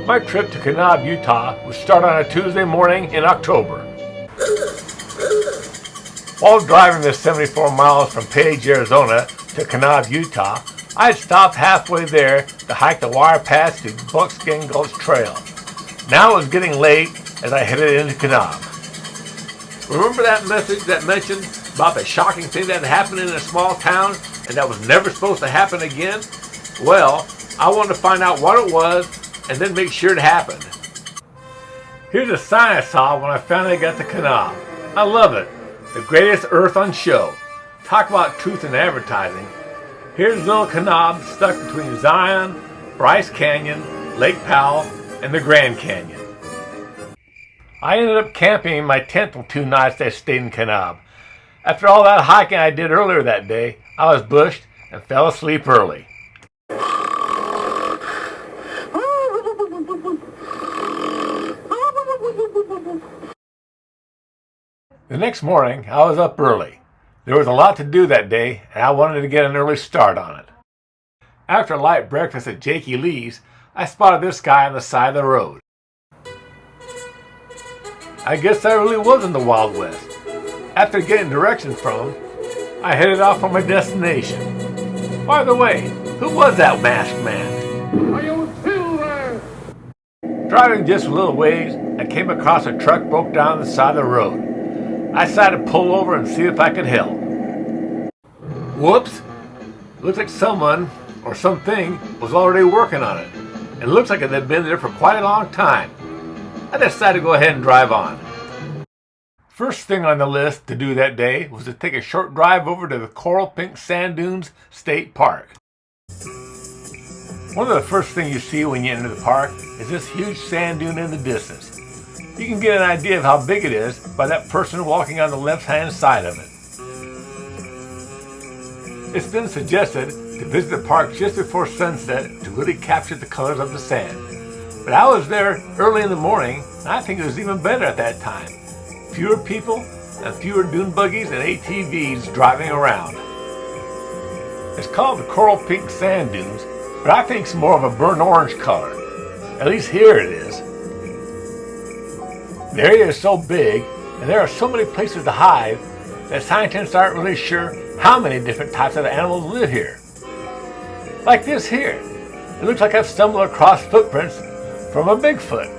My trip to Kanab, Utah would start on a Tuesday morning in October. While driving the 74 miles from Page, Arizona to Kanab, Utah, I'd stopped halfway there to hike the wire path to Buckskin Gulch Trail. Now it was getting late as I headed into Kanab. Remember that message that mentioned about the shocking thing that happened in a small town and that was never supposed to happen again? Well, I wanted to find out what it was and then make sure it happened. Here's a sign I saw when I finally got to Kanab. I love it. The greatest earth on show. Talk about truth in advertising. Here's little Kanab stuck between Zion, Bryce Canyon, Lake Powell, and the Grand Canyon. I ended up camping in my tent for 2 nights I stayed in Kanab. After all that hiking I did earlier that day, I was bushed and fell asleep early. The next morning, I was up early. There was a lot to do that day, and I wanted to get an early start on it. After a light breakfast at Jakey Lee's, I spotted this guy on the side of the road. I guess I really was in the Wild West. After getting directions from him, I headed off for my destination. By the way, who was that masked man? Are you still there? Driving just a little ways, I came across a truck broke down on the side of the road. I decided to pull over and see if I could help. Whoops! Looks like someone or something was already working on it. It looks like it had been there for quite a long time. I decided to go ahead and drive on. First thing on the list to do that day was to take a short drive over to the Coral Pink Sand Dunes State Park. One of the first things you see when you enter the park is this huge sand dune in the distance. You can get an idea of how big it is by that person walking on the left-hand side of it. It's been suggested to visit the park just before sunset to really capture the colors of the sand. But I was there early in the morning, and I think it was even better at that time. Fewer people and fewer dune buggies and ATVs driving around. It's called the Coral Pink Sand Dunes, but I think it's more of a burnt orange color. At least here it is. The area is so big, and there are so many places to hide, that scientists aren't really sure how many different types of animals live here. Like this here. It looks like I've stumbled across footprints from a Bigfoot.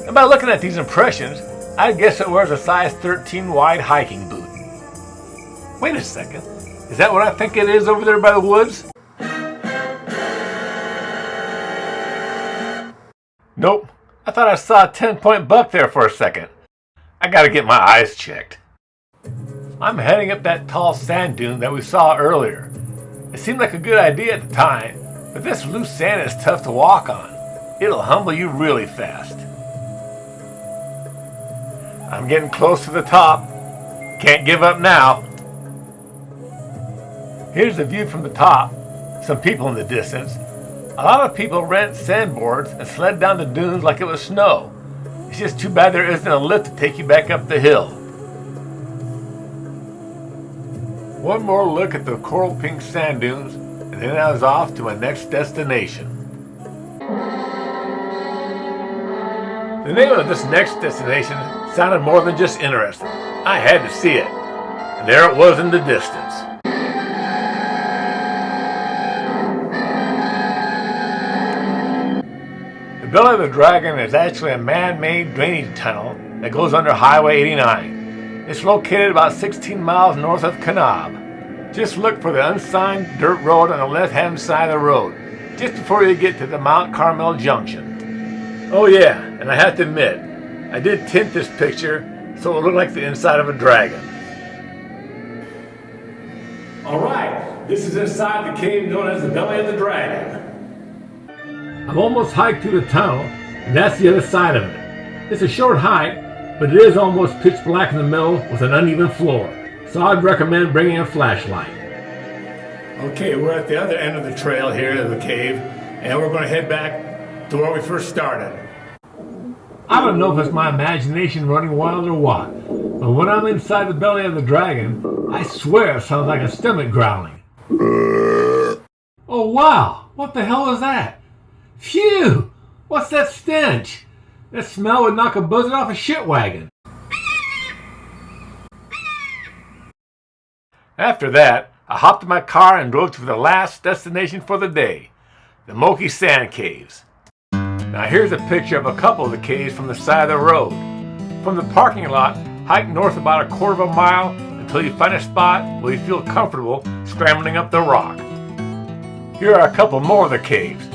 And by looking at these impressions, I'd guess it wears a size 13 wide hiking boot. Wait a second. Is that what I think it is over there by the woods? Nope. I thought I saw a 10-point buck there for a second. I gotta get my eyes checked. I'm heading up that tall sand dune that we saw earlier. It seemed like a good idea at the time, but this loose sand is tough to walk on. It'll humble you really fast. I'm getting close to the top. Can't give up now. Here's the view from the top. Some people in the distance. A lot of people rent sandboards and sled down the dunes like it was snow. It's just too bad there isn't a lift to take you back up the hill. One more look at the Coral Pink Sand Dunes, and then I was off to my next destination. The name of this next destination sounded more than just interesting. I had to see it. And there it was in the distance. The Belly of the Dragon is actually a man-made drainage tunnel that goes under Highway 89. It's located about 16 miles north of Kanab. Just look for the unsigned dirt road on the left-hand side of the road, just before you get to the Mount Carmel Junction. Oh yeah, and I have to admit, I did tint this picture so it looked like the inside of a dragon. Alright, this is inside the cave known as the Belly of the Dragon. I've almost hiked through the tunnel, and that's the other side of it. It's a short hike, but it is almost pitch black in the middle with an uneven floor, so I'd recommend bringing a flashlight. Okay, we're at the other end of the trail here of the cave, and we're going to head back to where we first started. I don't know if it's my imagination running wild or what, but when I'm inside the belly of the dragon, I swear it sounds like a stomach growling. Oh wow, what the hell is that? Phew! What's that stench? That smell would knock a buzzard off a shit wagon. After that, I hopped in my car and drove to the last destination for the day, the Moy Sand Caves. Now here's a picture of a couple of the caves from the side of the road. From the parking lot, hike north about a quarter of a mile until you find a spot where you feel comfortable scrambling up the rock. Here are a couple more of the caves.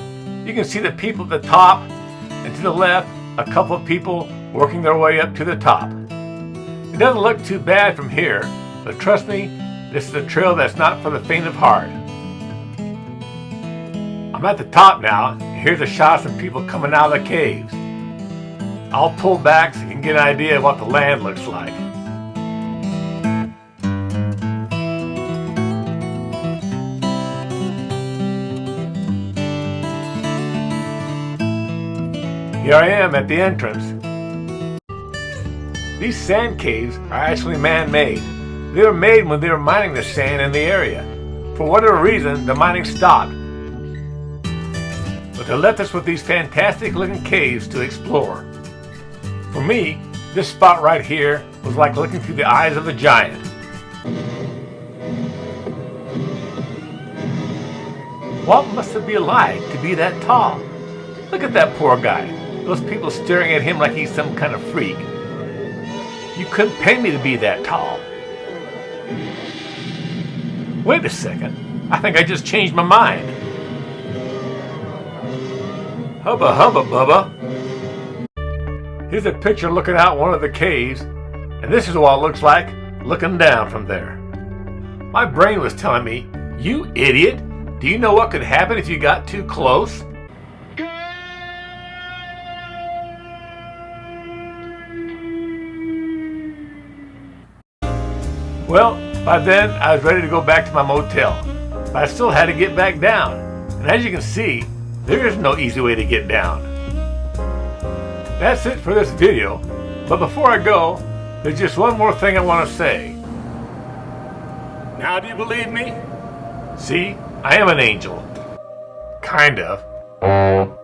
You can see the people at the top, and to the left, a couple of people working their way up to the top. It doesn't look too bad from here, but trust me, this is a trail that's not for the faint of heart. I'm at the top now, and here's a shot of some people coming out of the caves. I'll pull back so you can get an idea of what the land looks like. Here I am at the entrance. These sand caves are actually man-made. They were made when they were mining the sand in the area. For whatever reason, the mining stopped. But they left us with these fantastic looking caves to explore. For me, this spot right here was like looking through the eyes of a giant. What must it be like to be that tall? Look at that poor guy. Those people staring at him like he's some kind of freak. You couldn't pay me to be that tall. Wait a second. I think I just changed my mind. Hubba hubba bubba. Here's a picture looking out one of the caves, and this is what it looks like looking down from there. My brain was telling me, you idiot, do you know what could happen if you got too close? Well, by then I was ready to go back to my motel, but I still had to get back down. And as you can see, there is no easy way to get down. That's it for this video, but before I go, there's just one more thing I want to say. Now do you believe me? See, I am an angel. Kind of.